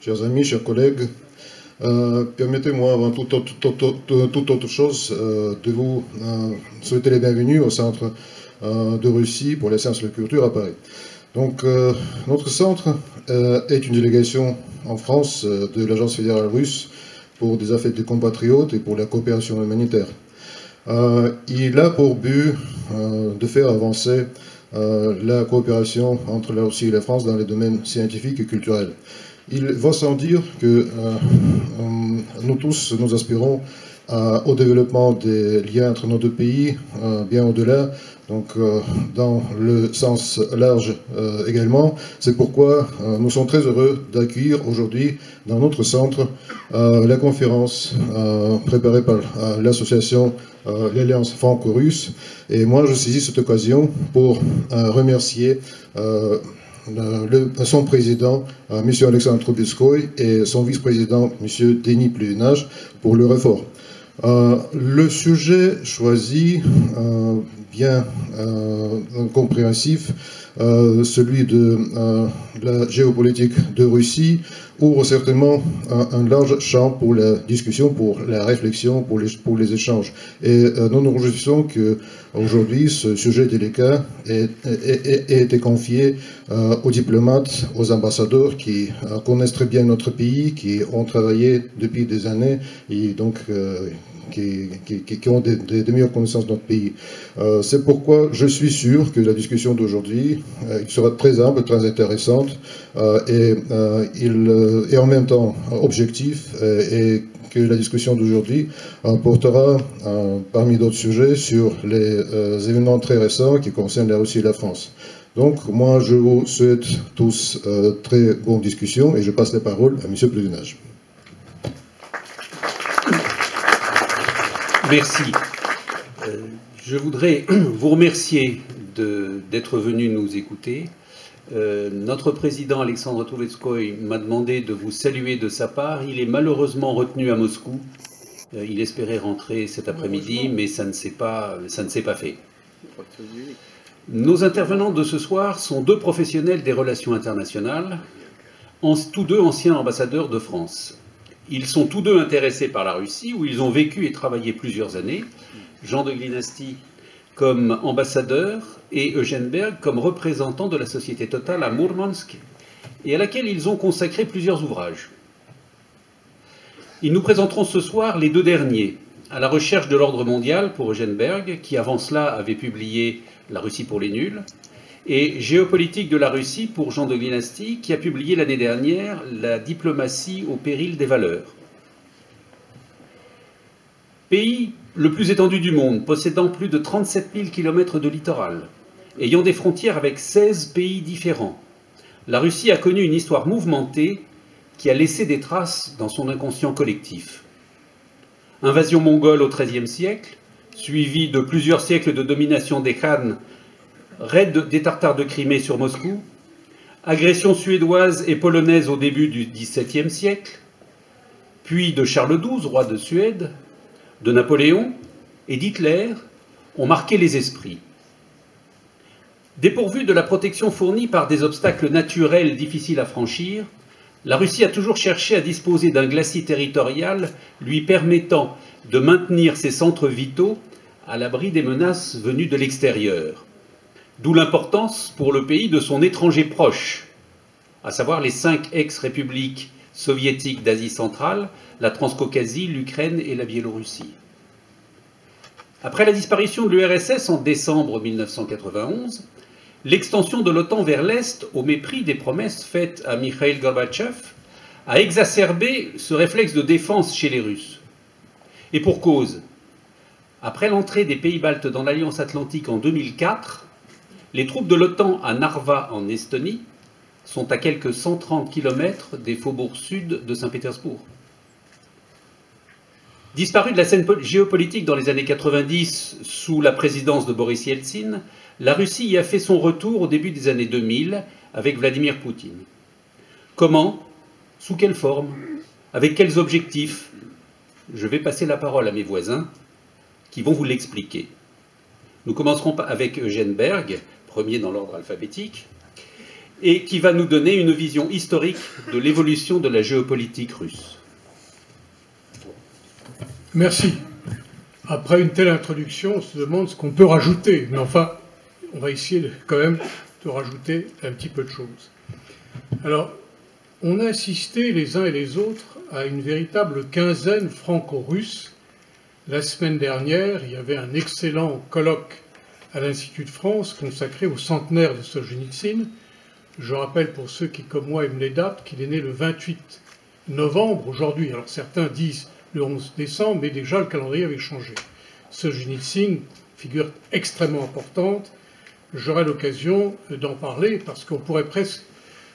chers amis, chers collègues, permettez-moi avant toute autre chose de vous souhaiter les bienvenus au Centre de Russie pour les sciences et la culture à Paris. Donc, notre centre est une délégation en France de l'Agence fédérale russe pour des affaires des compatriotes et pour la coopération humanitaire. Il a pour but de faire avancer la coopération entre la Russie et la France dans les domaines scientifiques et culturels. Il va sans dire que nous tous, nous aspirons au développement des liens entre nos deux pays, bien au-delà, donc dans le sens large également. C'est pourquoi nous sommes très heureux d'accueillir aujourd'hui dans notre centre la conférence préparée par l'association l'Alliance franco-russe. Et moi, je saisis cette occasion pour remercier son président, M. Alexandre Trubetskoy, et son vice-président, M. Denis Pluvnage, pour leur effort. Le sujet choisi, bien compréhensif, celui de la géopolitique de Russie, ouvre certainement un large champ pour la discussion, pour la réflexion, pour les échanges. Et nous nous réjouissons qu'aujourd'hui, ce sujet délicat ait été confié aux diplomates, aux ambassadeurs qui connaissent très bien notre pays, qui ont travaillé depuis des années et donc qui ont des meilleures connaissances de notre pays. C'est pourquoi je suis sûr que la discussion d'aujourd'hui sera très ample, très intéressante et en même temps objectif et que la discussion d'aujourd'hui portera, parmi d'autres sujets, sur les événements très récents qui concernent la Russie et la France. Donc, moi, je vous souhaite tous très bonne discussion et je passe la parole à M. Pluvnage. Merci. Je voudrais vous remercier d'être venu nous écouter. Notre président Alexandre Trubetskoy m'a demandé de vous saluer de sa part. Il est malheureusement retenu à Moscou. Il espérait rentrer cet après-midi, mais ça ne s'est pas fait. Nos intervenants de ce soir sont deux professionnels des relations internationales, tous deux anciens ambassadeurs de France. Ils sont tous deux intéressés par la Russie, où ils ont vécu et travaillé plusieurs années. Jean de Glinasty comme ambassadeur et Eugène Berg comme représentant de la société Total à Mourmansk, et à laquelle ils ont consacré plusieurs ouvrages. Ils nous présenteront ce soir les deux derniers. À la recherche de l'ordre mondial pour Eugène Berg, qui avant cela avait publié La Russie pour les nuls, et Géopolitique de la Russie pour Jean de Glinasty, qui a publié l'année dernière La diplomatie au péril des valeurs. Pays le plus étendu du monde, possédant plus de 37 000 km de littoral, ayant des frontières avec 16 pays différents, la Russie a connu une histoire mouvementée qui a laissé des traces dans son inconscient collectif. Invasion mongole au XIIIe siècle, suivie de plusieurs siècles de domination des Khans, raid des Tartares de Crimée sur Moscou, agression suédoise et polonaise au début du XVIIe siècle, puis de Charles XII, roi de Suède, de Napoléon et d'Hitler ont marqué les esprits. Dépourvue de la protection fournie par des obstacles naturels difficiles à franchir, la Russie a toujours cherché à disposer d'un glacis territorial lui permettant de maintenir ses centres vitaux à l'abri des menaces venues de l'extérieur. D'où l'importance pour le pays de son étranger proche, à savoir les 5 ex-républiques soviétiques d'Asie centrale, la Transcaucasie, l'Ukraine et la Biélorussie. Après la disparition de l'URSS en décembre 1991, l'extension de l'OTAN vers l'Est, au mépris des promesses faites à Mikhaïl Gorbatchev, a exacerbé ce réflexe de défense chez les Russes. Et pour cause, après l'entrée des pays baltes dans l'Alliance Atlantique en 2004, les troupes de l'OTAN à Narva en Estonie sont à quelques 130 km des faubourgs sud de Saint-Pétersbourg. Disparue de la scène géopolitique dans les années 90 sous la présidence de Boris Yeltsin, la Russie y a fait son retour au début des années 2000 avec Vladimir Poutine. Comment? Sous quelle forme? Avec quels objectifs? Je vais passer la parole à mes voisins qui vont vous l'expliquer. Nous commencerons avec Eugène Berg, premier dans l'ordre alphabétique. et qui va nous donner une vision historique de l'évolution de la géopolitique russe. Merci. Après une telle introduction, on se demande ce qu'on peut rajouter. Mais enfin, on va essayer quand même de rajouter un petit peu de choses. Alors, on a assisté les uns et les autres à une véritable quinzaine franco-russe. La semaine dernière, il y avait un excellent colloque à l'Institut de France consacré au centenaire de Solzhenitsyn. Je rappelle pour ceux qui, comme moi, aiment les dates, qu'il est né le 28 novembre aujourd'hui. Alors certains disent le 11 décembre, mais déjà le calendrier avait changé. Solzhenitsyn, figure extrêmement importante. J'aurai l'occasion d'en parler parce qu'on pourrait presque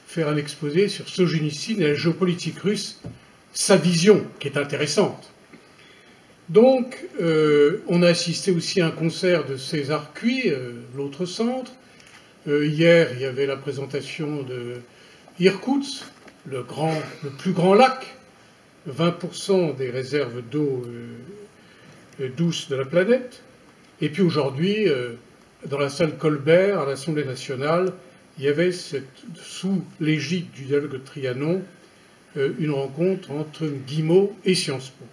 faire un exposé sur Solzhenitsyn et la géopolitique russe, sa vision, qui est intéressante. Donc, on a assisté aussi à un concert de César Cui, l'autre centre. Hier, il y avait la présentation de Irkoutsk, le plus grand lac, 20% des réserves d'eau douce de la planète. Et puis aujourd'hui, dans la salle Colbert, à l'Assemblée nationale, il y avait, sous l'égide du dialogue de Trianon, une rencontre entre Guillemot et Sciences Po.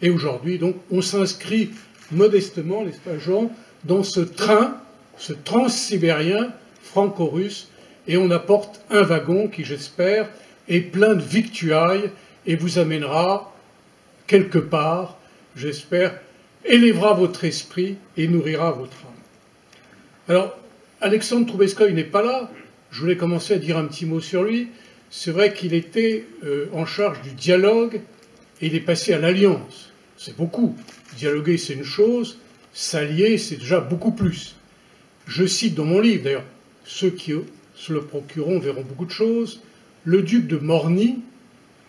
Et aujourd'hui, donc, on s'inscrit modestement, n'est-ce pas, Jean, dans ce train, ce transsibérien franco-russe, et on apporte un wagon qui, j'espère, est plein de victuailles et vous amènera quelque part, j'espère, élèvera votre esprit et nourrira votre âme. Alors, Alexandre Troubetskoy n'est pas là. Je voulais commencer à dire un petit mot sur lui. C'est vrai qu'il était en charge du dialogue et il est passé à l'alliance. C'est beaucoup. Dialoguer, c'est une chose. S'allier, c'est déjà beaucoup plus. Je cite dans mon livre, d'ailleurs, ceux qui se le procureront verront beaucoup de choses. Le duc de Morny,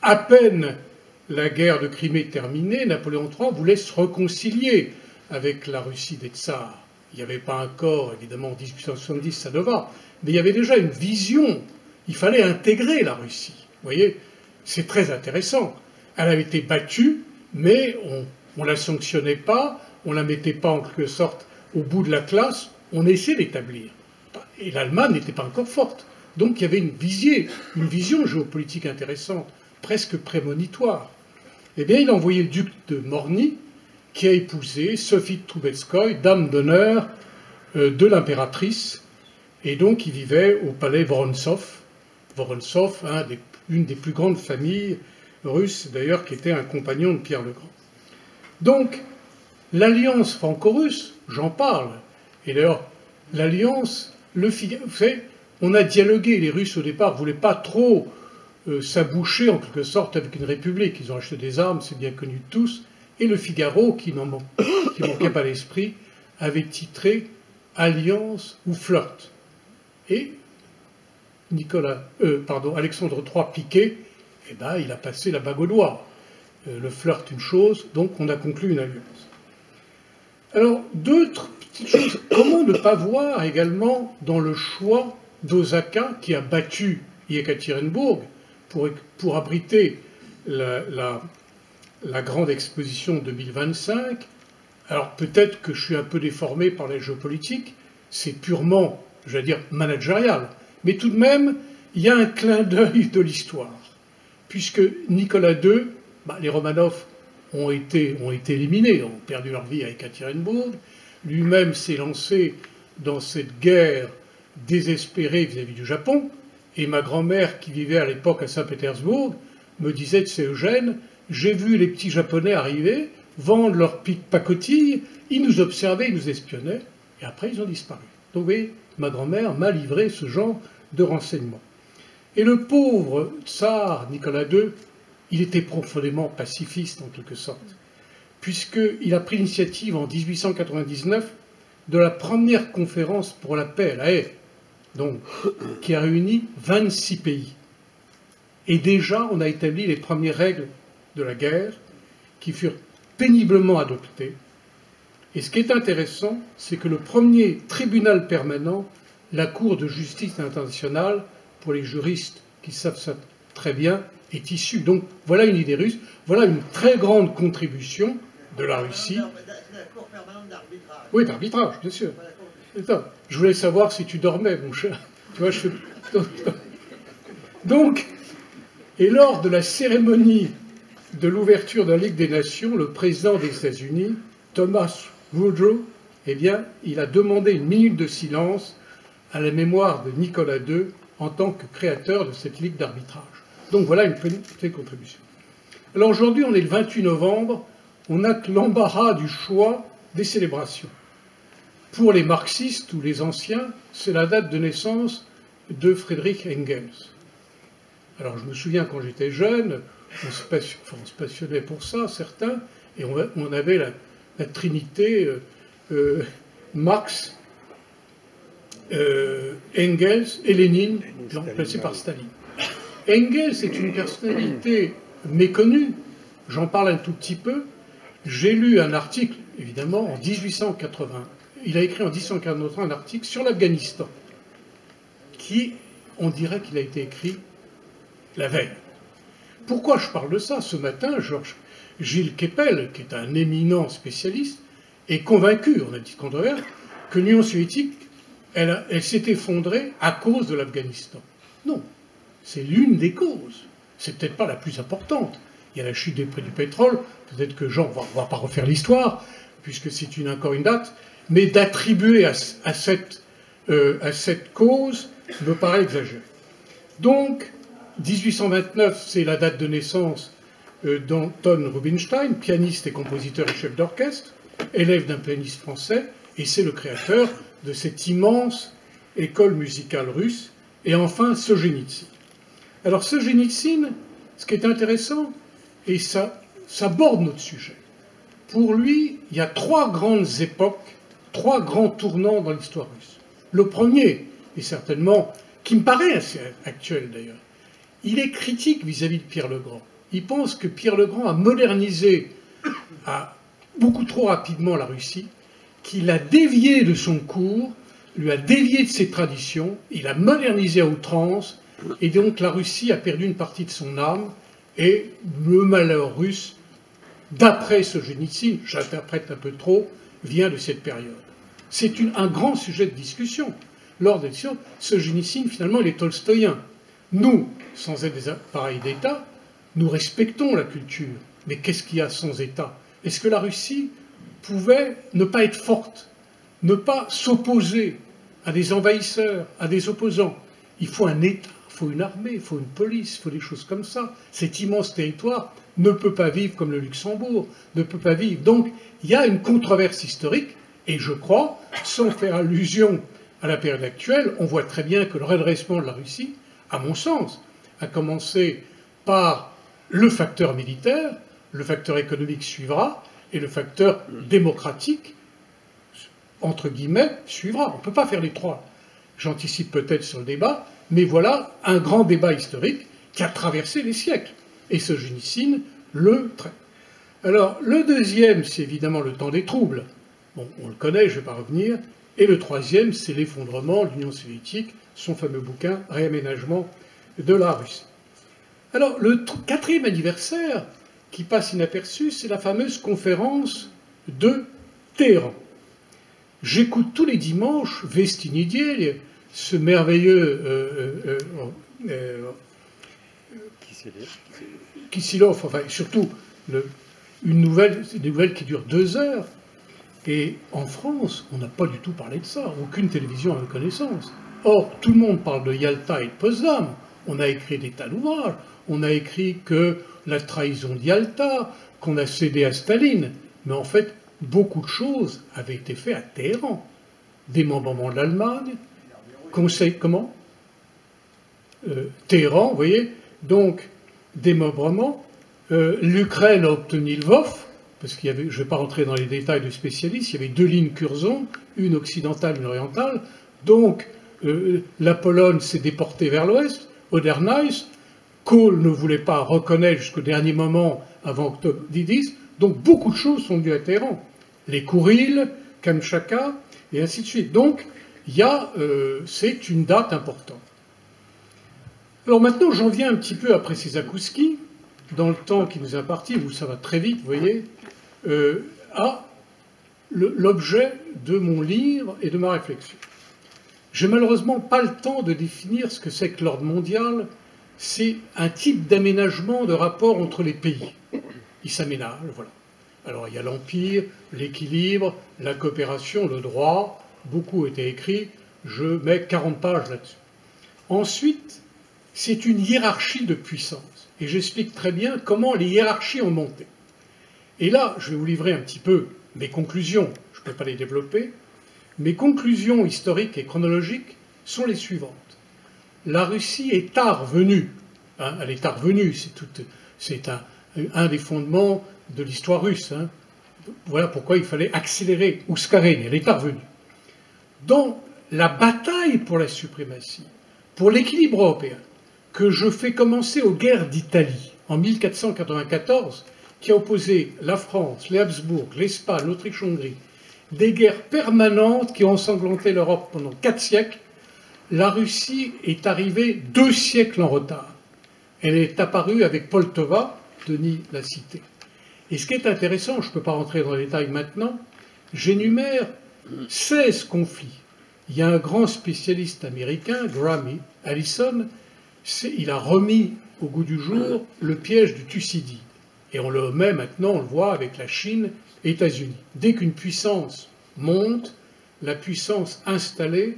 à peine la guerre de Crimée terminée, Napoléon III voulait se réconcilier avec la Russie des tsars. Il n'y avait pas un corps, évidemment, en 1870, ça ne va, mais il y avait déjà une vision. Il fallait intégrer la Russie. Vous voyez, c'est très intéressant. Elle avait été battue, mais on ne la sanctionnait pas, on ne la mettait pas en quelque sorte au bout de la classe, on essayait d'établir. Et l'Allemagne n'était pas encore forte. Donc il y avait une vision géopolitique intéressante, presque prémonitoire. Eh bien, il a envoyé le duc de Morny, qui a épousé Sophie de Troubetskoy, dame d'honneur de l'impératrice, et donc il vivait au palais Vorontsov. Vorontsov, une des plus grandes familles russes, d'ailleurs, qui était un compagnon de Pierre le Grand. Donc, l'alliance franco-russe, j'en parle, et d'ailleurs, l'alliance, vous savez, on a dialogué, les Russes au départ ne voulaient pas trop s'aboucher en quelque sorte avec une république. Ils ont acheté des armes, c'est bien connu de tous. Et le Figaro, qui manquait pas l'esprit, avait titré « Alliance ou flirt ». Et Alexandre III Piquet, eh ben, il a passé la bague au doigt. Le flirt, une chose, donc on a conclu une alliance. Alors, d'autres petites choses. Comment ne pas voir également dans le choix d'Osaka, qui a battu Yekaterinbourg pour abriter la grande exposition 2025. Alors peut-être que je suis un peu déformé par la géopolitique, c'est purement, j'allais dire, managérial. Mais tout de même, il y a un clin d'œil de l'histoire. Puisque Nicolas II, les Romanov ont été éliminés, ont perdu leur vie à Ekaterinbourg. Lui-même s'est lancé dans cette guerre désespérée vis-à-vis du Japon. Et ma grand-mère, qui vivait à l'époque à Saint-Pétersbourg, me disait de ces Eugène, j'ai vu les petits Japonais arriver, vendre leurs pacotilles, ils nous observaient, ils nous espionnaient, et après ils ont disparu. Donc vous voyez, ma grand-mère m'a livré ce genre de renseignements. Et le pauvre tsar Nicolas II, il était profondément pacifiste en quelque sorte, puisqu'il a pris l'initiative en 1899 de la première conférence pour la paix à La Haye, donc, qui a réuni 26 pays. Et déjà, on a établi les premières règles de la guerre qui furent péniblement adoptées. Et ce qui est intéressant, c'est que le premier tribunal permanent, la Cour de justice internationale, pour les juristes qui savent ça très bien, est issu. Donc voilà une idée russe, voilà une très grande contribution de la Russie. La Cour permanente d'arbitrage. Oui, d'arbitrage, bien sûr. Attends, je voulais savoir si tu dormais, mon cher. Tu vois, je fais... Donc, et lors de la cérémonie de l'ouverture de la Ligue des Nations, le président des États-Unis, Thomas Woodrow, eh bien, il a demandé une minute de silence à la mémoire de Nicolas II en tant que créateur de cette Ligue d'arbitrage. Donc voilà une petite contribution. Alors aujourd'hui, on est le 28 novembre, on a que l'embarras du choix des célébrations. Pour les marxistes ou les anciens, c'est la date de naissance de Friedrich Engels. Alors je me souviens quand j'étais jeune, on se passionnait pour ça, certains, et on avait la trinité Marx, Engels et Lénine, remplacés par Staline. Engels est une personnalité méconnue, j'en parle un tout petit peu. J'ai lu un article, évidemment, en 1880. Il a écrit en 1880 un article sur l'Afghanistan, qui, on dirait qu'il a été écrit la veille. Pourquoi je parle de ça? Ce matin, Gilles Kepel, qui est un éminent spécialiste, est convaincu, on a dit controverse, que l'Union soviétique, elle s'est effondrée à cause de l'Afghanistan. Non, c'est l'une des causes. C'est peut-être pas la plus importante. Il y a la chute des prix du pétrole, peut-être que Jean ne va pas refaire l'histoire, puisque c'est encore une date, mais d'attribuer à cette cause me paraît exagéré. Donc, 1829, c'est la date de naissance d'Anton Rubinstein, pianiste et compositeur et chef d'orchestre, élève d'un pianiste français, et c'est le créateur de cette immense école musicale russe, et enfin Solzhenitsyn. Alors Solzhenitsyn, ce qui est intéressant, et ça borde notre sujet, pour lui, il y a trois grandes époques, trois grands tournants dans l'histoire russe. Le premier, et certainement, qui me paraît assez actuel d'ailleurs, il est critique vis-à-vis de Pierre le Grand. Il pense que Pierre le Grand a modernisé beaucoup trop rapidement la Russie, qu'il a dévié de son cours, lui a dévié de ses traditions, il a modernisé à outrance, et donc la Russie a perdu une partie de son âme, et le malheur russe, d'après Solzhenitsyn, j'interprète un peu trop, vient de cette période. C'est un grand sujet de discussion. Lors des discussions, Solzhenitsyn, finalement, il est tolstoïen. Nous, sans être des appareils d'État, nous respectons la culture. Mais qu'est-ce qu'il y a sans État? Est-ce que la Russie pouvait ne pas être forte, ne pas s'opposer à des envahisseurs, à des opposants? Il faut un État, il faut une armée, il faut une police, il faut des choses comme ça. Cet immense territoire ne peut pas vivre comme le Luxembourg, ne peut pas vivre. Donc, il y a une controverse historique, et je crois, sans faire allusion à la période actuelle, on voit très bien que le redressement de la Russie, à mon sens, a commencé par le facteur militaire, le facteur économique suivra, et le facteur démocratique, entre guillemets, suivra. On ne peut pas faire les trois. J'anticipe peut-être sur le débat, mais voilà un grand débat historique qui a traversé les siècles. Et Solzhenitsyn le traite. Alors, le deuxième, c'est évidemment le temps des troubles. Bon, on le connaît, je ne vais pas revenir. Et le troisième, c'est l'effondrement de l'Union soviétique, son fameux bouquin « Réaménagement de la Russie ». Alors, le quatrième anniversaire qui passe inaperçu, c'est la fameuse conférence de Téhéran. J'écoute tous les dimanches Vestinidier, ce merveilleux Kissilov, enfin surtout des nouvelles qui durent 2 heures. Et en France, on n'a pas du tout parlé de ça. Aucune télévision a connaissance. Or, tout le monde parle de Yalta et de Potsdam. On a écrit des tas d'ouvrages. On a écrit que la trahison de Yalta, qu'on a cédé à Staline. Mais en fait, beaucoup de choses avaient été faites à Téhéran. Démembrement de l'Allemagne, conseil, comment Téhéran, vous voyez. Donc, démembrement. L'Ukraine a obtenu Lvov, parce qu'il y avait, je ne vais pas rentrer dans les détails de spécialistes, il y avait 2 lignes Curzon, une occidentale, une orientale. Donc, la Pologne s'est déportée vers l'ouest, Oder-Neisse. Kohl ne voulait pas reconnaître jusqu'au dernier moment avant octobre 10. Donc, beaucoup de choses sont dues à Téhéran. Les Kourils, Kamchatka, et ainsi de suite. Donc, c'est une date importante. Alors maintenant, j'en viens un petit peu après ces Zakouski, dans le temps qui nous est imparti, où ça va très vite, vous voyez, à l'objet de mon livre et de ma réflexion. J'ai malheureusement pas le temps de définir ce que c'est que l'ordre mondial. C'est un type d'aménagement de rapport entre les pays. Ils s'aménagent, voilà. Alors il y a l'empire, l'équilibre, la coopération, le droit, beaucoup a été écrit, je mets 40 pages là-dessus. Ensuite, c'est une hiérarchie de puissance. Et j'explique très bien comment les hiérarchies ont monté. Et là, je vais vous livrer un petit peu mes conclusions, je ne peux pas les développer. Mes conclusions historiques et chronologiques sont les suivantes. La Russie est tard venue, hein, elle est tard venue, c'est un des fondements de l'histoire russe. Hein. Voilà pourquoi il fallait accélérer Ouskarine, elle est tard venue. Dans la bataille pour la suprématie, pour l'équilibre européen, que je fais commencer aux guerres d'Italie en 1494, qui a opposé la France, les Habsbourg, l'Espagne, l'Autriche-Hongrie, des guerres permanentes qui ont ensanglanté l'Europe pendant 4 siècles, la Russie est arrivée 2 siècles en retard. Elle est apparue avec Poltava, Denis l'a cité. Et ce qui est intéressant, je ne peux pas rentrer dans les détails maintenant, j'énumère 16 conflits. Il y a un grand spécialiste américain, Grammy Allison, il a remis au goût du jour le piège du Thucydide. Et on le met maintenant, on le voit avec la Chine et les États-Unis. Dès qu'une puissance monte, la puissance installée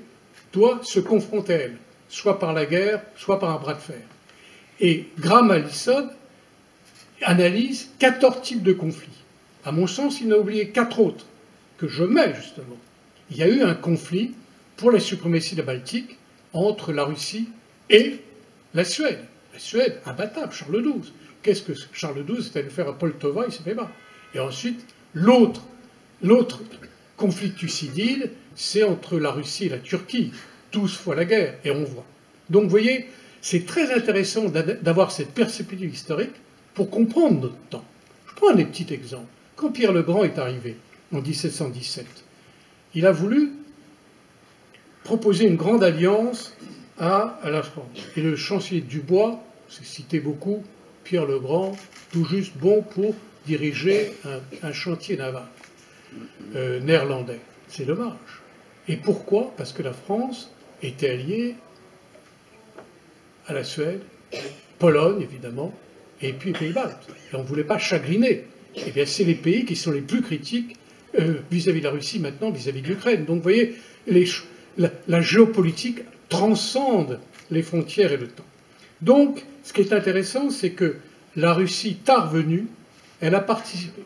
doit se confronter à elle, soit par la guerre, soit par un bras de fer. Et Graham Allison analyse 14 types de conflits. À mon sens, il n'a oublié 4 autres, que je mets justement. Il y a eu un conflit pour la suprématie de la Baltique entre la Russie et la Suède. La Suède, imbattable, Charles XII. Qu'est-ce que Charles XII est allé faire à Poltava, il s'est fait battre. Et ensuite, l'autre conflit thucydide, c'est entre la Russie et la Turquie. 12 fois la guerre, et on voit. Donc, vous voyez, c'est très intéressant d'avoir cette perspective historique pour comprendre notre temps. Je prends un des petits exemples. Quand Pierre le Grand est arrivé, en 1717, il a voulu proposer une grande alliance à la France. Et le chancelier Dubois, c'est cité beaucoup, Pierre le Grand, tout juste bon pour diriger un chantier naval néerlandais. C'est dommage. Et pourquoi? Parce que la France était alliée à la Suède, Pologne évidemment, et puis les Pays-Baltes. Et on ne voulait pas chagriner. Eh bien, c'est les pays qui sont les plus critiques vis-à-vis de la Russie maintenant, vis-à-vis de l'Ukraine. Donc, vous voyez, la géopolitique transcende les frontières et le temps. Donc, ce qui est intéressant, c'est que la Russie, tard venue, elle a participé.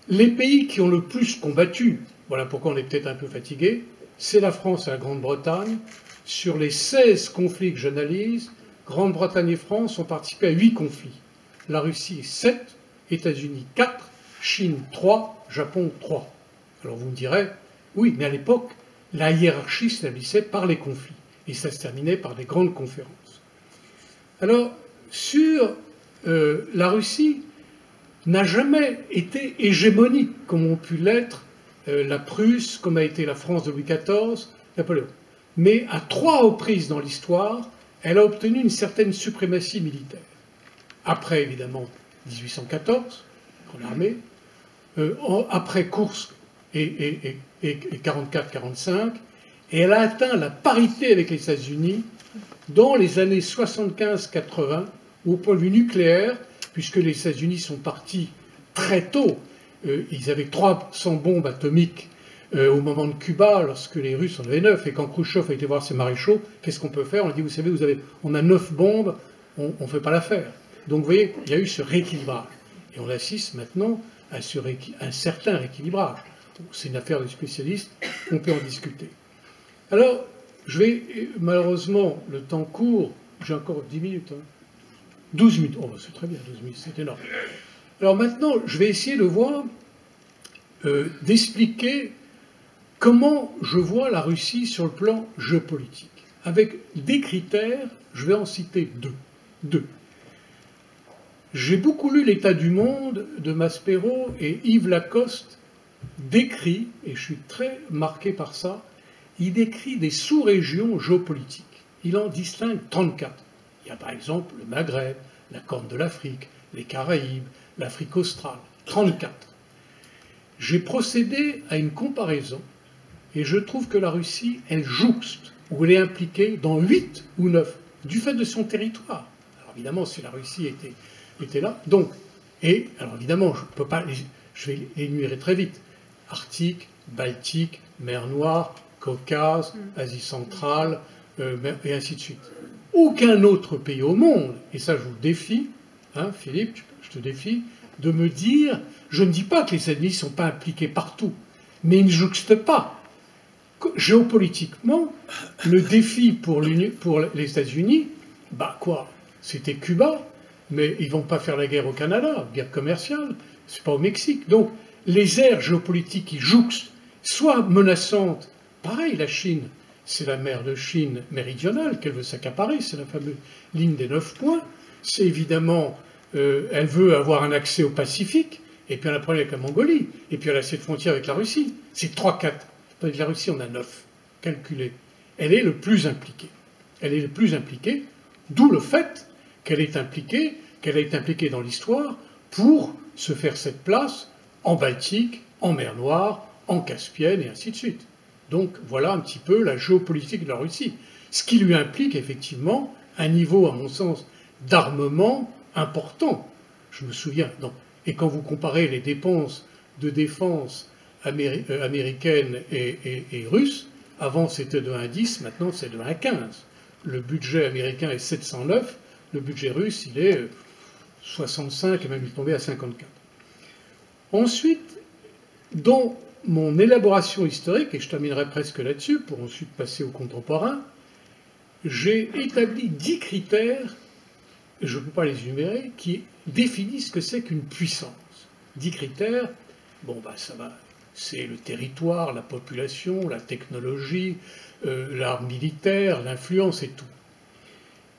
Les pays qui ont le plus combattu, voilà pourquoi on est peut-être un peu fatigué, c'est la France et la Grande-Bretagne. Sur les 16 conflits que j'analyse, Grande-Bretagne et France ont participé à 8 conflits. La Russie 7, États-Unis 4, Chine 3, Japon 3. Alors vous me direz, oui, mais à l'époque, la hiérarchie s'établissait par les conflits. Et ça se terminait par des grandes conférences. Alors, sur la Russie, n'a jamais été hégémonique, comme ont pu l'être la Prusse, comme a été la France de Louis XIV, Napoléon. Mais à 3 reprises dans l'histoire, elle a obtenu une certaine suprématie militaire. Après, évidemment, 1814, pour l'armée, après Kursk et 44-45, et elle a atteint la parité avec les États-Unis dans les années 75-80, au point de vue nucléaire, puisque les États-Unis sont partis très tôt. Ils avaient 300 bombes atomiques au moment de Cuba, lorsque les Russes en avaient 9. Et quand Khrouchtchev a été voir ses maréchaux, qu'est-ce qu'on peut faire? On a dit, vous savez, on a 9 bombes, on ne fait pas l'affaire. Donc vous voyez, il y a eu ce rééquilibrage. Et on assiste maintenant à un certain rééquilibrage. C'est une affaire de spécialistes, on peut en discuter. Alors, je vais, malheureusement, le temps court, j'ai encore 10 minutes. 12 minutes, oh, c'est très bien, 12 minutes, c'est énorme. Alors maintenant, je vais essayer de voir, d'expliquer comment je vois la Russie sur le plan géopolitique. Avec des critères, je vais en citer deux. J'ai beaucoup lu L'État du monde de Maspero, et Yves Lacoste décrit, et je suis très marqué par ça, il décrit des sous-régions géopolitiques. Il en distingue 34. Il y a par exemple le Maghreb, la Corne de l'Afrique, les Caraïbes, l'Afrique australe. 34. J'ai procédé à une comparaison et je trouve que la Russie, elle jouxte où elle est impliquée dans 8 ou 9, du fait de son territoire. Alors évidemment, si la Russie était là, donc, et alors évidemment, je vais l'énumérer très vite, Arctique, Baltique, Mer Noire, Caucase, Asie centrale, et ainsi de suite. Aucun autre pays au monde, et ça je vous défie, hein, Philippe, je te défie, de me dire, je ne dis pas que les États-Unis ne sont pas impliqués partout, mais ils ne jouxtent pas. Géopolitiquement, le défi pour les États-Unis, bah quoi, c'était Cuba, mais ils ne vont pas faire la guerre au Canada, guerre commerciale, c'est pas au Mexique. Donc les aires géopolitiques qui jouxtent, soit menaçantes, pareil, la Chine, c'est la mer de Chine méridionale qu'elle veut s'accaparer, c'est la fameuse ligne des 9 points. C'est évidemment, elle veut avoir un accès au Pacifique, et puis elle a un problème avec la Mongolie, et puis elle a cette frontière avec la Russie. C'est 3-4. Avec la Russie, on a 9. Calculé. Elle est le plus impliquée. Elle est le plus impliquée, d'où le fait qu'elle est impliquée dans l'histoire pour se faire cette place en Baltique, en mer Noire, en Caspienne, et ainsi de suite. Donc voilà un petit peu la géopolitique de la Russie. Ce qui lui implique effectivement un niveau, à mon sens, d'armement important. Je me souviens. Et quand vous comparez les dépenses de défense américaines et russes, avant c'était de 1 à 10, maintenant c'est de 1 à 15. Le budget américain est 709, le budget russe il est 65 et même il est tombé à 54. Ensuite, dans mon élaboration historique, et je terminerai presque là-dessus pour ensuite passer au contemporain, j'ai établi 10 critères, je ne peux pas les énumérer, qui définissent ce que c'est qu'une puissance. 10 critères, bon ben ça va, c'est le territoire, la population, la technologie, l'arme militaire, l'influence et tout.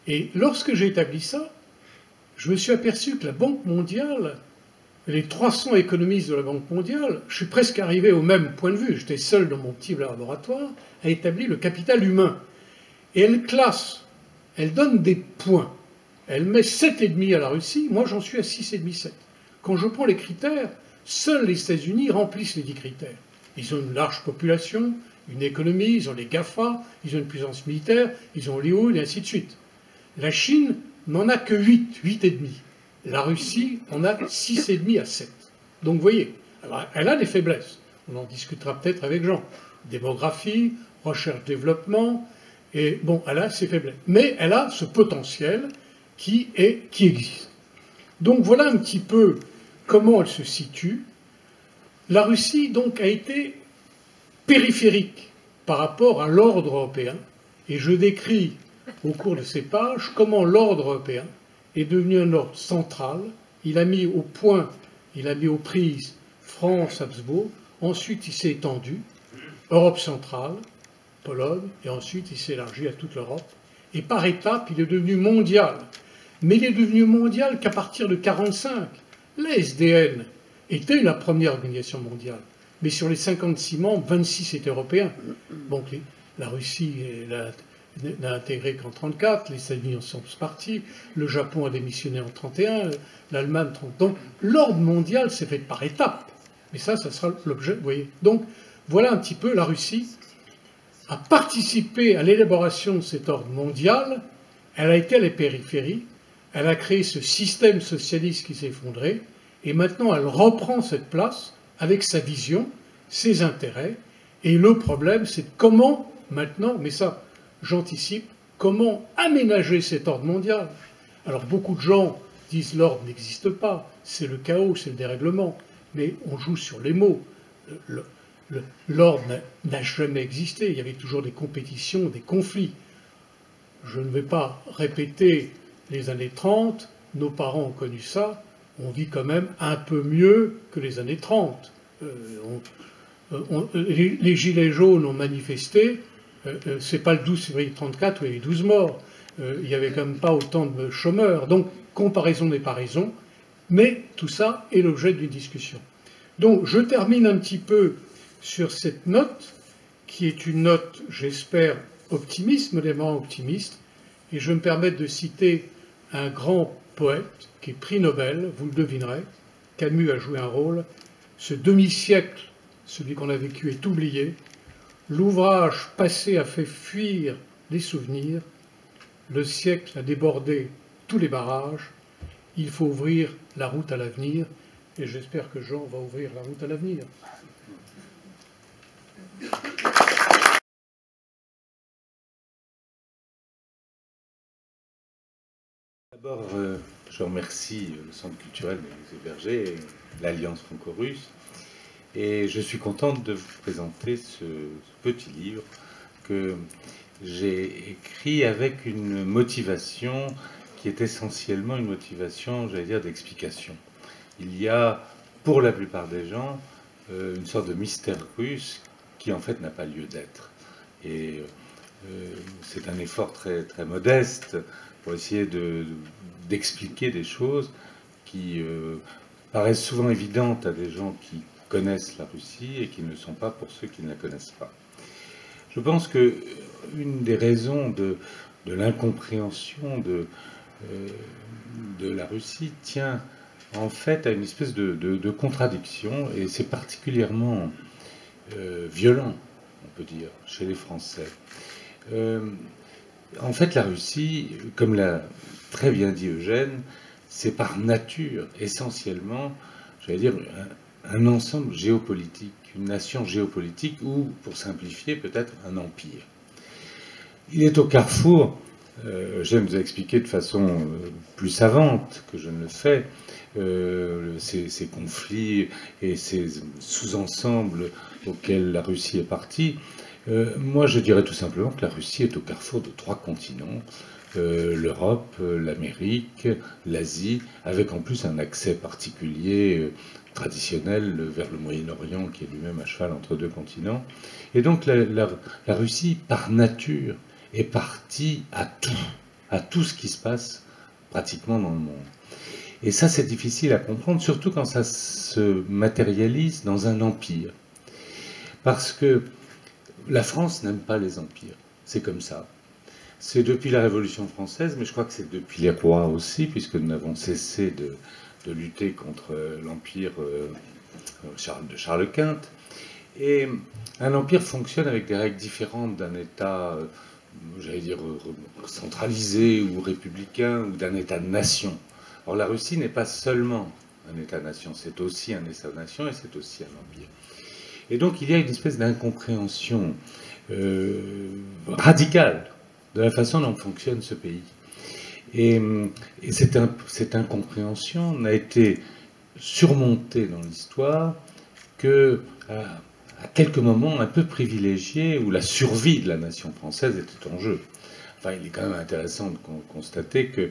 Et lorsque j'ai établi ça, je me suis aperçu que la Banque mondiale, les 300 économistes de la Banque mondiale, je suis presque arrivé au même point de vue, j'étais seul dans mon petit laboratoire, a établi le capital humain. Et elle classe, elle donne des points. Elle met 7,5 à la Russie, moi j'en suis à 6,5, 7. Quand je prends les critères, seuls les États-Unis remplissent les 10 critères. Ils ont une large population, une économie, ils ont les GAFA, ils ont une puissance militaire, ils ont Hollywood, et ainsi de suite. La Chine n'en a que 8, 8,5. La Russie en a 6,5 à 7. Donc vous voyez, alors, elle a des faiblesses. On en discutera peut-être avec Jean. Démographie, recherche-développement, et bon, elle a ses faiblesses. Mais elle a ce potentiel qui existe. Donc voilà un petit peu comment elle se situe. La Russie, donc, a été périphérique par rapport à l'ordre européen, et je décris au cours de ces pages comment l'ordre européen est devenu un ordre central. Il a mis au point, il a mis aux prises France, Habsbourg, ensuite il s'est étendu, Europe centrale, Pologne, et ensuite il s'est élargi à toute l'Europe. Et par étapes, il est devenu mondial. Mais il est devenu mondial qu'à partir de 1945. La SDN était la première organisation mondiale. Mais sur les 56 membres, 26 étaient européens. Donc la Russie n'a intégré qu'en 1934, les États-Unis en sont partis, le Japon a démissionné en 1931, l'Allemagne en 1930. Donc l'ordre mondial s'est fait par étapes. Mais ça sera l'objet, vous voyez. Donc voilà un petit peu la Russie a participé à l'élaboration de cet ordre mondial, elle a été à la périphérie, elle a créé ce système socialiste qui s'est effondré, et maintenant elle reprend cette place avec sa vision, ses intérêts, et le problème c'est comment maintenant, mais ça j'anticipe, comment aménager cet ordre mondial. Alors beaucoup de gens disent l'ordre n'existe pas, c'est le chaos, c'est le dérèglement, mais on joue sur les mots. L'ordre n'a jamais existé, il y avait toujours des compétitions, des conflits. Je ne vais pas répéter les années 30, nos parents ont connu ça, on vit quand même un peu mieux que les années 30. Les gilets jaunes ont manifesté, c'est pas le 12 février 1934 où il y avait 12 morts, il n'y avait quand même pas autant de chômeurs, donc comparaison n'est pas raison, mais tout ça est l'objet d'une discussion. Donc je termine un petit peu sur cette note, qui est une note, j'espère, optimiste, modérément optimiste, et je vais me permettre de citer un grand poète qui est prix Nobel, vous le devinerez, Camus a joué un rôle, ce demi-siècle, celui qu'on a vécu est oublié, L'ouvrage passé a fait fuir les souvenirs. Le siècle a débordé tous les barrages. Il faut ouvrir la route à l'avenir. Et j'espère que Jean va ouvrir la route à l'avenir. D'abord, je remercie le Centre culturel des Bergers et l'Alliance franco-russe. Et je suis contente de vous présenter ce petit livre que j'ai écrit avec une motivation qui est essentiellement une motivation, j'allais dire, d'explication. Il y a, pour la plupart des gens, une sorte de mystère russe qui en fait n'a pas lieu d'être. Et c'est un effort très, très modeste pour essayer d'expliquer des choses qui paraissent souvent évidentes à des gens qui connaissent la Russie et qui ne le sont pas pour ceux qui ne la connaissent pas. Je pense que une des raisons de l'incompréhension de la Russie tient en fait à une espèce de contradiction, et c'est particulièrement violent, on peut dire, chez les Français. En fait, la Russie, comme l'a très bien dit Eugène, c'est par nature essentiellement, j'allais dire, un ensemble géopolitique, une nation géopolitique, ou, pour simplifier, peut-être un empire. Il est au carrefour, Eugène nous a expliqué de façon plus savante que je ne le fais, ces conflits et ces sous-ensembles auxquels la Russie est partie. Moi, je dirais tout simplement que la Russie est au carrefour de 3 continents, l'Europe, l'Amérique, l'Asie, avec en plus un accès particulier, traditionnel, vers le Moyen-Orient, qui est lui-même à cheval entre 2 continents. Et donc la Russie, par nature, est partie à tout ce qui se passe pratiquement dans le monde. Et ça, c'est difficile à comprendre, surtout quand ça se matérialise dans un empire. Parce que la France n'aime pas les empires. C'est comme ça. C'est depuis la Révolution française, mais je crois que c'est depuis les rois aussi, puisque nous n'avons cessé de lutter contre l'empire de Charles Quint. Et un empire fonctionne avec des règles différentes d'un État, j'allais dire, centralisé ou républicain, ou d'un État-nation. Or, la Russie n'est pas seulement un État-nation, c'est aussi un État-nation et c'est aussi un empire. Et donc, il y a une espèce d'incompréhension radicale de la façon dont fonctionne ce pays. Et cette incompréhension n'a été surmontée dans l'histoire que à quelques moments un peu privilégiés où la survie de la nation française était en jeu. Enfin, il est quand même intéressant de constater que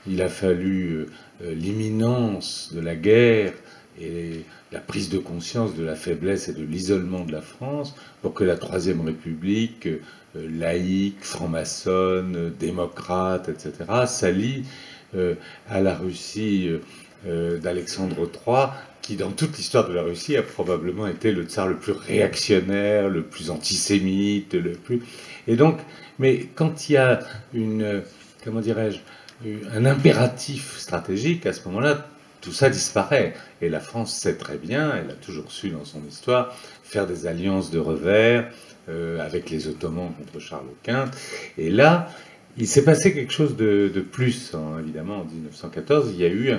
il a fallu l'imminence de la guerre et la prise de conscience de la faiblesse et de l'isolement de la France pour que la Troisième République, laïque, franc-maçonne, démocrate, etc., s'allie à la Russie d'Alexandre III, qui dans toute l'histoire de la Russie a probablement été le tsar le plus réactionnaire, le plus antisémite, le plus... Et donc, mais quand il y a comment dirais-je, un impératif stratégique, à ce moment-là, tout ça disparaît. Et la France sait très bien, elle a toujours su dans son histoire, faire des alliances de revers avec les Ottomans contre Charles Quint. Et là, il s'est passé quelque chose de plus, hein, évidemment, en 1914. Il y a eu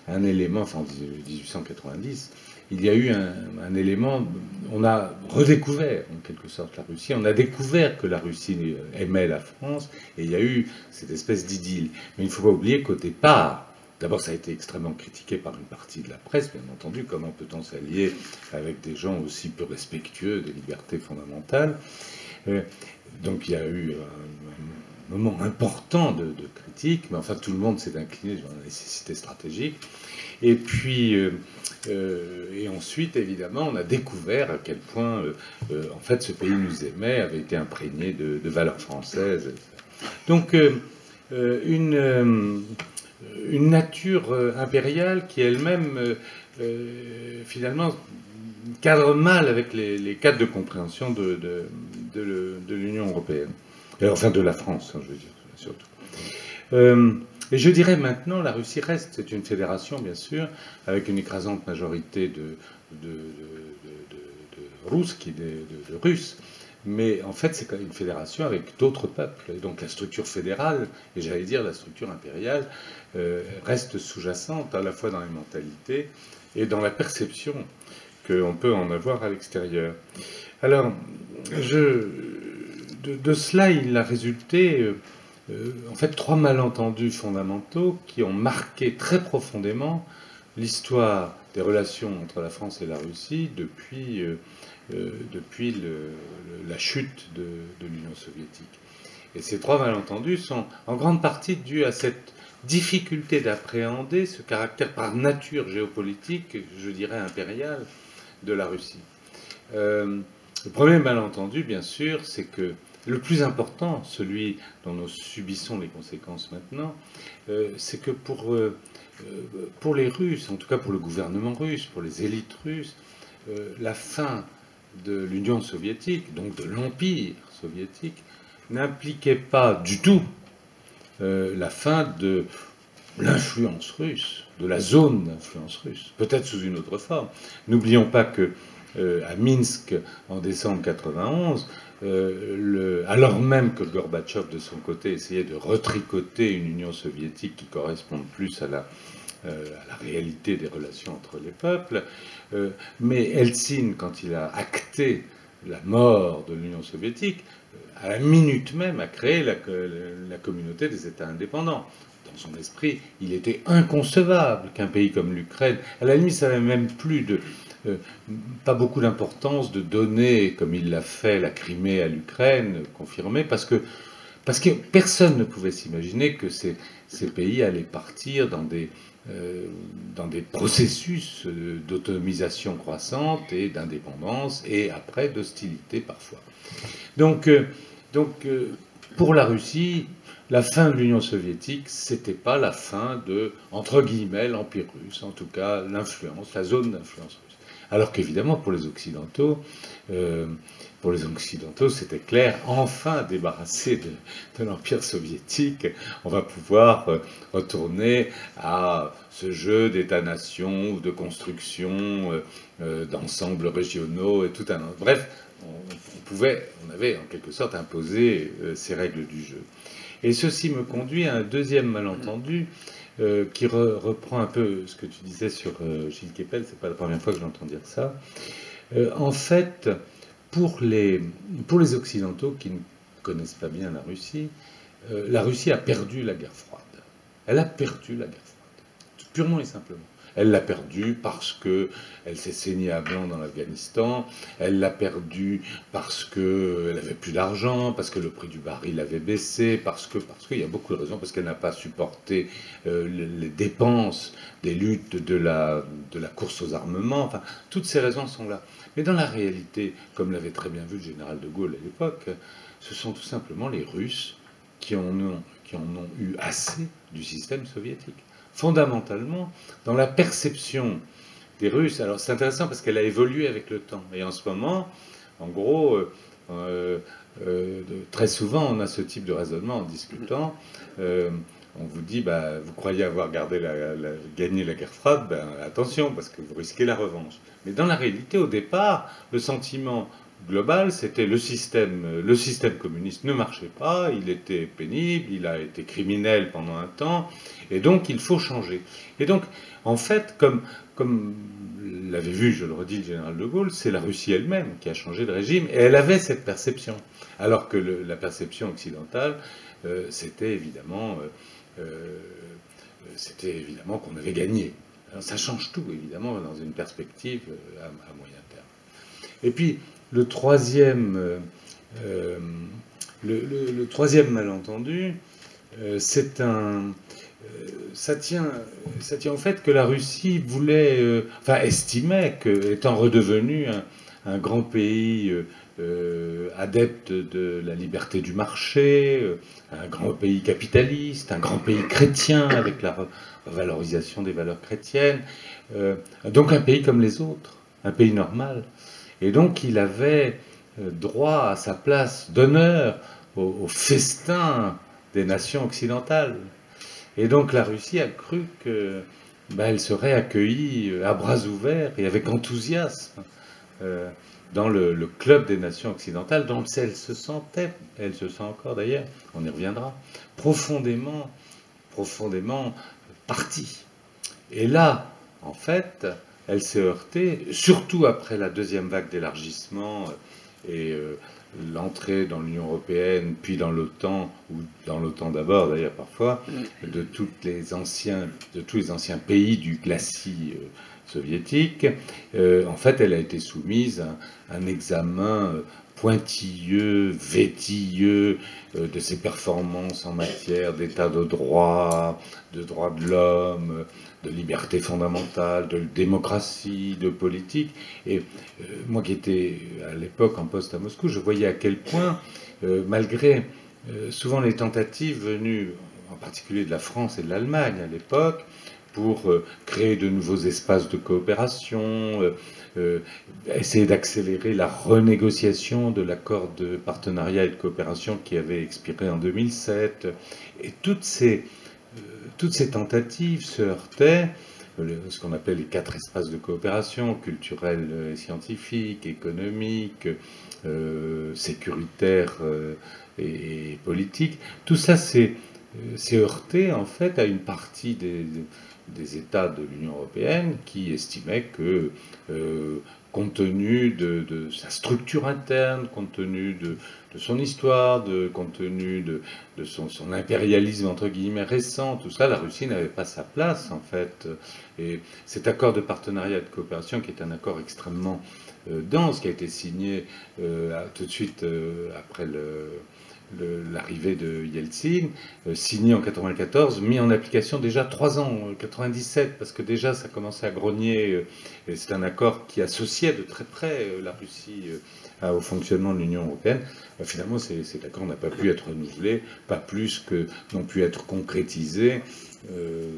un élément, enfin en 1890, il y a eu un élément, on a redécouvert en quelque sorte la Russie, on a découvert que la Russie aimait la France, et il y a eu cette espèce d'idylle. Mais il ne faut pas oublier qu'au départ, d'abord ça a été extrêmement critiqué par une partie de la presse, bien entendu, comment peut-on s'allier avec des gens aussi peu respectueux des libertés fondamentales. Donc il y a eu un moment important de critique, mais enfin tout le monde s'est incliné devant la nécessité stratégique. Et puis, et ensuite, évidemment, on a découvert à quel point, en fait, ce pays nous aimait, avait été imprégné de valeurs françaises. Donc, une nature impériale qui elle-même, finalement, cadre mal avec les cadres de compréhension de l'Union européenne. Enfin, de la France, hein, je veux dire, surtout. Et je dirais maintenant, la Russie reste, c'est une fédération bien sûr, avec une écrasante majorité de Russki, de Russes, mais en fait c'est une fédération avec d'autres peuples. Et donc la structure fédérale, et j'allais dire la structure impériale, reste sous-jacente à la fois dans les mentalités et dans la perception qu'on peut en avoir à l'extérieur. Alors, de cela, il a résulté en fait 3 malentendus fondamentaux qui ont marqué très profondément l'histoire des relations entre la France et la Russie depuis la chute de l'Union soviétique. Et ces 3 malentendus sont en grande partie dus à cette difficulté d'appréhender ce caractère par nature géopolitique, je dirais impérial, de la Russie. Le premier malentendu, bien sûr, c'est que le plus important, celui dont nous subissons les conséquences maintenant, c'est que pour les Russes, en tout cas pour le gouvernement russe, pour les élites russes, la fin de l'Union soviétique, donc de l'Empire soviétique, n'impliquait pas du tout la fin de l'influence russe, de la zone d'influence russe, peut-être sous une autre forme. N'oublions pas que à Minsk, en décembre 1991, alors même que Gorbatchev, de son côté, essayait de retricoter une Union soviétique qui corresponde plus à la réalité des relations entre les peuples, mais Helsinki, quand il a acté la mort de l'Union soviétique, à la minute même a créé la communauté des États indépendants. Dans son esprit, il était inconcevable qu'un pays comme l'Ukraine, à la limite, ça n'avait même plus pas beaucoup d'importance de donner, comme il l'a fait, la Crimée à l'Ukraine, confirmée, parce que personne ne pouvait s'imaginer que ces pays allaient partir dans des processus d'autonomisation croissante et d'indépendance, et après d'hostilité parfois. Donc, pour la Russie, la fin de l'Union soviétique, c'était pas la fin de, entre guillemets, l'Empire russe, en tout cas l'influence, la zone d'influence russe. Alors qu'évidemment, pour les Occidentaux, c'était clair, enfin débarrassé de l'Empire soviétique, on va pouvoir retourner à ce jeu d'États-nations ou de construction d'ensembles régionaux et tout un autre. Bref, on avait en quelque sorte imposé ces règles du jeu. Et ceci me conduit à un deuxième malentendu qui reprend un peu ce que tu disais sur Gilles Kepel, c'est pas la première fois que j'entends dire ça. En fait, pour les Occidentaux qui ne connaissent pas bien la Russie a perdu la guerre froide. Elle a perdu la guerre froide, purement et simplement. Elle l'a perdue parce qu'elle s'est saignée à blanc dans l'Afghanistan, elle l'a perdue parce qu'elle n'avait plus d'argent, parce que le prix du baril avait baissé, parce qu'il y a beaucoup de raisons, parce qu'elle n'a pas supporté les dépenses des luttes de la course aux armements, enfin, toutes ces raisons sont là. Mais dans la réalité, comme l'avait très bien vu le général de Gaulle à l'époque, ce sont tout simplement les Russes qui en ont eu assez du système soviétique. Fondamentalement, dans la perception des Russes, alors c'est intéressant parce qu'elle a évolué avec le temps. Et en ce moment, en gros, très souvent, on a ce type de raisonnement en discutant. On vous dit, vous croyez avoir gagné la guerre froide, attention, parce que vous risquez la revanche. Mais dans la réalité, au départ, le sentiment global, c'était le système communiste ne marchait pas, il était pénible, il a été criminel pendant un temps, et donc il faut changer. Et donc, en fait, comme l'avait vu, je le redis, le général de Gaulle, c'est la Russie elle-même qui a changé de régime, et elle avait cette perception. Alors que la perception occidentale, c'était évidemment qu'on avait gagné. Alors, ça change tout, évidemment, dans une perspective à moyen terme. Et puis, le troisième malentendu, ça tient au fait que la Russie estimait qu'étant redevenu un grand pays adepte de la liberté du marché, un grand pays capitaliste, un grand pays chrétien avec la valorisation des valeurs chrétiennes, donc un pays comme les autres, un pays normal. Et donc il avait droit à sa place d'honneur au festin des nations occidentales. Et donc la Russie a cru qu'elle serait accueillie à bras ouverts et avec enthousiasme dans le club des nations occidentales, dont elle se sentait, elle se sent encore d'ailleurs, on y reviendra, profondément partie. Et là, en fait, elle s'est heurtée, surtout après la deuxième vague d'élargissement et l'entrée dans l'Union européenne, puis dans l'OTAN, ou dans l'OTAN d'abord d'ailleurs parfois, de tous les anciens pays du glacis soviétique. En fait, elle a été soumise à un examen pointilleux, vétilleux de ses performances en matière d'état de droit, de droits de l'homme, de liberté fondamentale, de démocratie, de politique. Et moi qui étais à l'époque en poste à Moscou, je voyais à quel point, malgré souvent les tentatives venues en particulier de la France et de l'Allemagne à l'époque, pour créer de nouveaux espaces de coopération, essayer d'accélérer la renégociation de l'accord de partenariat et de coopération qui avait expiré en 2007. Et toutes ces tentatives se heurtaient, ce qu'on appelle les 4 espaces de coopération, culturel et scientifique, économique, sécuritaire et politique. Tout ça s'est heurté en fait à une partie des États de l'Union européenne qui estimaient que, compte tenu de sa structure interne, compte tenu de son histoire, compte tenu de son impérialisme entre guillemets récent, tout ça, la Russie n'avait pas sa place en fait. Et cet accord de partenariat et de coopération, qui est un accord extrêmement dense, qui a été signé tout de suite après l'arrivée de Yeltsin, signé en 94, mis en application déjà 3 ans, 97, parce que déjà ça commençait à grogner. Et c'est un accord qui associait de très près la Russie au fonctionnement de l'Union européenne. Finalement, cet accord n'a pas pu être renouvelé, pas plus que n'ont pu être concrétisés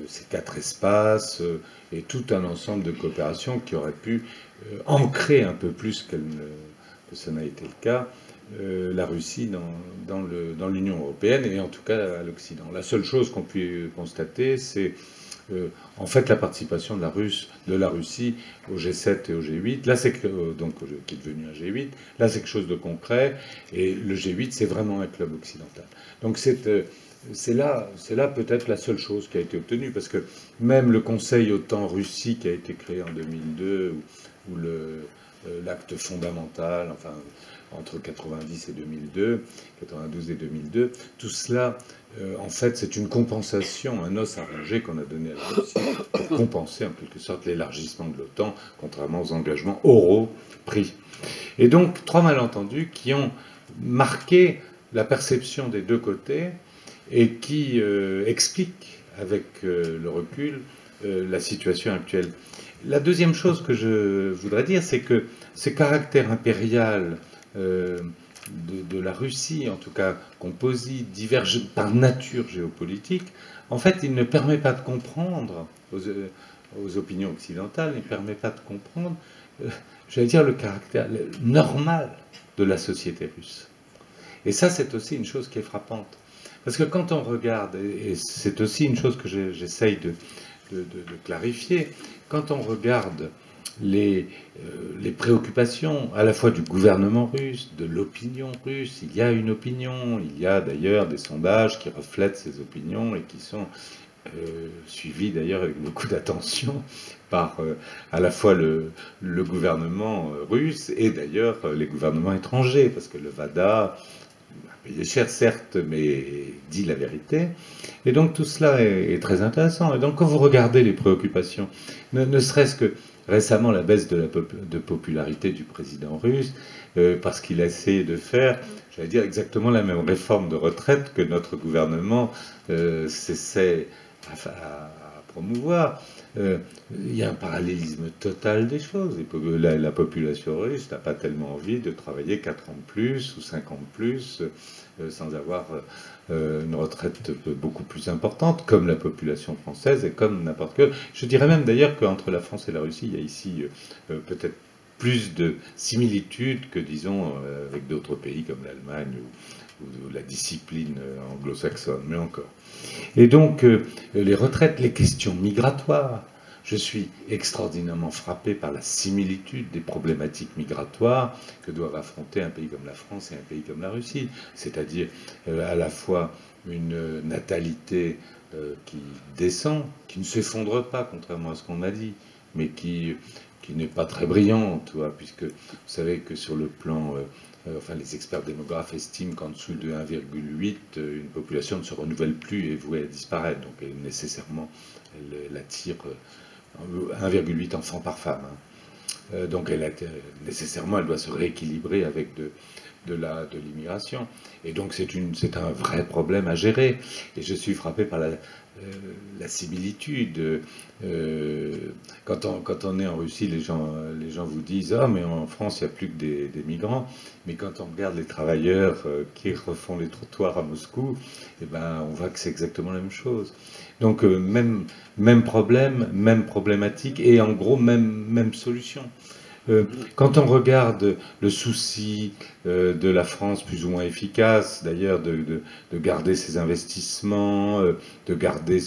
ces 4 espaces et tout un ensemble de coopérations qui auraient pu ancrer un peu plus que ça n'a été le cas la Russie dans l'Union européenne et en tout cas à l'Occident. La seule chose qu'on peut constater, c'est en fait la participation de la Russie au G7 et au G8. Là, donc qui est devenu un G8. Là, c'est quelque chose de concret et le G8, c'est vraiment un club occidental. Donc c'est là peut-être la seule chose qui a été obtenue, parce que même le Conseil OTAN-Russie qui a été créé en 2002, où l'acte fondamental, enfin entre 90 et 2002, 92 et 2002, tout cela, en fait, c'est une compensation, un os à ronger qu'on a donné à la Russie pour compenser en quelque sorte l'élargissement de l'OTAN, contrairement aux engagements oraux pris. Et donc, 3 malentendus qui ont marqué la perception des 2 côtés et qui expliquent, avec le recul, la situation actuelle. La deuxième chose que je voudrais dire, c'est que ce caractère impérial de la Russie, en tout cas composite, diverge par nature géopolitique, en fait, il ne permet pas de comprendre aux opinions occidentales, il ne permet pas de comprendre, j'allais dire, le caractère normal de la société russe. Et ça, c'est aussi une chose qui est frappante. Parce que quand on regarde, et c'est aussi une chose que j'essaye de clarifier, quand on regarde les préoccupations à la fois du gouvernement russe, de l'opinion russe, il y a une opinion, il y a d'ailleurs des sondages qui reflètent ces opinions et qui sont suivis d'ailleurs avec beaucoup d'attention par à la fois le gouvernement russe et d'ailleurs les gouvernements étrangers, parce que le VADA a payé cher certes, mais dit la vérité. Et donc tout cela est très intéressant. Et donc quand vous regardez les préoccupations, ne serait-ce que récemment la baisse de popularité du président russe, parce qu'il a essayé de faire, j'allais dire, exactement la même réforme de retraite que notre gouvernement s'essaie à promouvoir. Il y a un parallélisme total des choses. La population russe n'a pas tellement envie de travailler 4 ans de plus ou 5 ans de plus sans avoir une retraite beaucoup plus importante, comme la population française et comme n'importe quel. Je dirais même d'ailleurs qu'entre la France et la Russie, il y a ici peut-être plus de similitudes que, disons, avec d'autres pays comme l'Allemagne ou la discipline anglo-saxonne, mais encore. Et donc, les retraites, les questions migratoires. Je suis extraordinairement frappé par la similitude des problématiques migratoires que doivent affronter un pays comme la France et un pays comme la Russie, c'est-à-dire à la fois une natalité qui descend, qui ne s'effondre pas, contrairement à ce qu'on m'a dit, mais qui n'est pas très brillante, puisque vous savez que sur le plan, enfin les experts démographes estiment qu'en dessous de 1,8, une population ne se renouvelle plus et est vouée à disparaître, donc nécessairement elle attire 1,8 enfants par femme. Donc nécessairement elle doit se rééquilibrer avec de l'immigration. Et donc c'est un vrai problème à gérer. Et je suis frappé par la similitude. Quand on est en Russie, les gens vous disent « Ah, mais en France, il n'y a plus que des migrants ». Mais quand on regarde les travailleurs qui refont les trottoirs à Moscou, eh ben, on voit que c'est exactement la même chose. Donc même problème, même problématique, et en gros même solution. Quand on regarde le souci de la France plus ou moins efficace, d'ailleurs, de garder ses investissements, de garder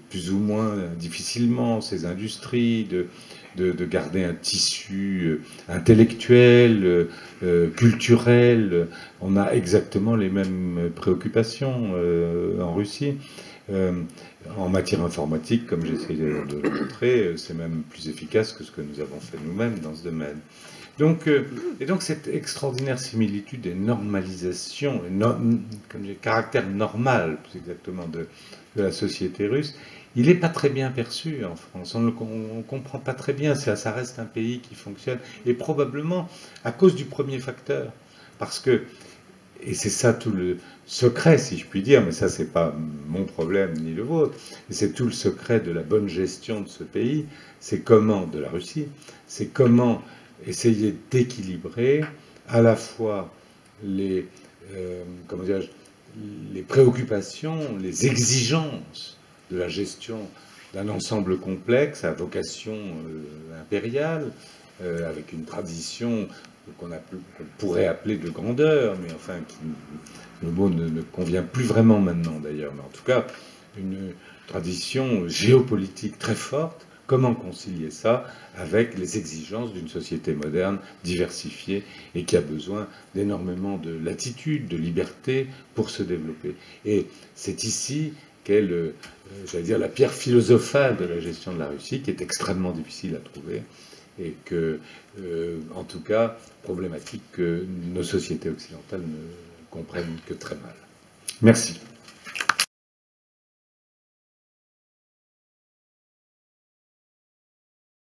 plus ou moins difficilement ses industries, de garder un tissu intellectuel, culturel, on a exactement les mêmes préoccupations en Russie. En matière informatique, comme j'essaie de le montrer, c'est même plus efficace que ce que nous avons fait nous-mêmes dans ce domaine. Donc cette extraordinaire similitude et normalisation, comme j'ai caractère normal, plus exactement, de la société russe, il n'est pas très bien perçu en France. On ne comprend pas très bien. Ça reste un pays qui fonctionne, et probablement à cause du premier facteur, parce que, et c'est ça tout le secret, si je puis dire, mais ça c'est pas mon problème ni le vôtre, mais c'est tout le secret de la bonne gestion de ce pays, c'est comment, de la Russie, c'est comment essayer d'équilibrer à la fois les préoccupations, les exigences de la gestion d'un ensemble complexe à vocation impériale, avec une tradition qu'on pourrait appeler de grandeur, mais enfin, le mot ne convient plus vraiment maintenant d'ailleurs, mais en tout cas, une tradition géopolitique très forte. Comment concilier ça avec les exigences d'une société moderne, diversifiée, et qui a besoin d'énormément de latitude, de liberté pour se développer. Et c'est ici qu'est j'allais dire, la pierre philosophale de la gestion de la Russie, qui est extrêmement difficile à trouver, et que, en tout cas, problématique que nos sociétés occidentales ne comprennent que très mal. Merci.